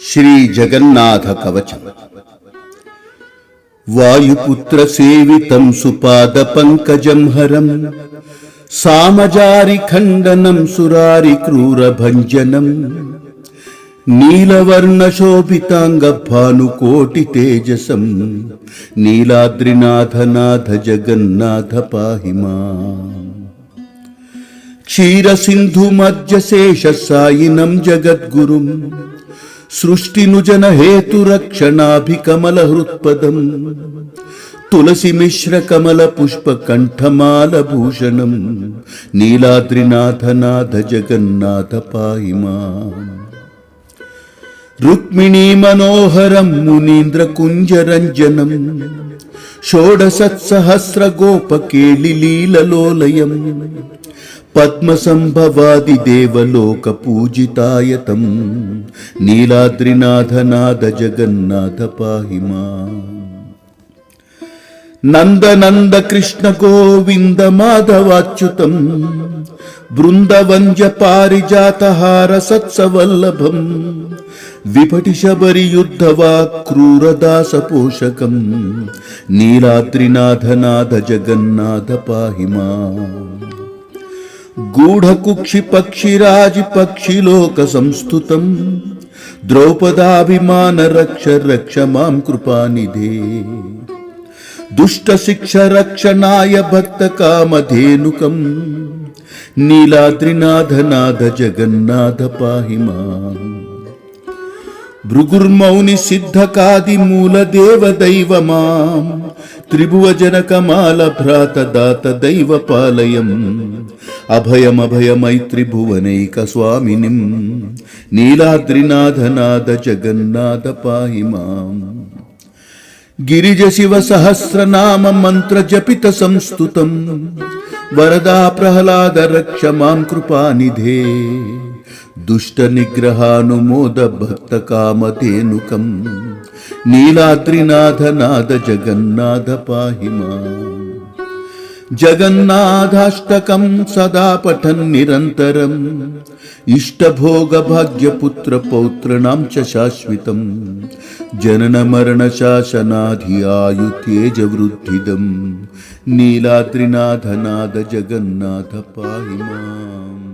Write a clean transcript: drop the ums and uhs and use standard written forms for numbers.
శ్రీ జగన్నాథ కవచం. వాయుపుత్ర సేవితం సుపాద పంకజం హరం సామజారి ఖండనం సురారి క్రూర భంజనం నీలవర్ణ శోభితాంగ భానుకోటి తేజసం నీలాద్రినాథనాథ జగన్నాథ పాహి మాం. క్షీర సింధు మధ్య శేష సాయినం జగద్గురుం సృష్టినుజన హేతు రక్షణాభికమల హృత్పదం తులసి మిశ్ర కమల పుష్ప కంఠమాల భూషణం నీలాద్రినాథనాథ జగన్నాథ పాహి మాం. రుక్మిణీ మనోహరం మునీంద్ర కుంజరంజనం షోడసత్సహస్ర గోపకేళి లీలలోలయం పద్మసంభవాది దేవలోక పూజితాయతం నీలాద్రినాథనాథ జగన్నాథ పాహి మాం. నందనంద కృష్ణ గోవింద మాధవాచ్యుతం బృందవంజ పారిజాతహార సత్సవల్లభం విపటి శబరి యుద్ధవా క్రూరదాస పోషకం నీలాద్రినాథనాథ జగన్నాథ పాహి మాం. గూఢకుక్షి పక్షిరాజి పక్షిలోక సంస్థుతం ద్రౌపదాభిమాన రక్ష రక్ష మాం కృపానిధే దుష్ట శిక్ష రక్షణాయ భక్త కామధేనుకం నీలాద్రినాథనాథ జగన్నాథ పాహి మాం. భృగుర్మౌని సిద్ధకాది మూల దేవ దైవ మాం త్రిభువజన కమాల భ్రాత దాత దైవ పాలయం అభయమభయ మైత్రి భువనైక స్వామినిం నీలాద్రినాథనాథ జగన్నాథ పాహి మాం. గిరిజ శివ సహస్రనామ మంత్ర జపిత సంస్తుతం వరదా ప్రహ్లాద రక్ష మాం కృపానిధే దుష్ట నిగ్రహానుమోద భక్త కామధేనుకం నీలాద్రినాథనాథ జగన్నాథ పాహి మాం. జగన్నాథాష్టకం సదా పఠన్ నిరంతరం ఇష్టభోగ భాగ్యపుత్ర పౌత్రణాం చ శాశ్వతం జనన మరణ శాసనాధి ఆయు తేజ వృద్ధిదం నీలాద్రినాథనాథ జగన్నాథ పాహి మాం.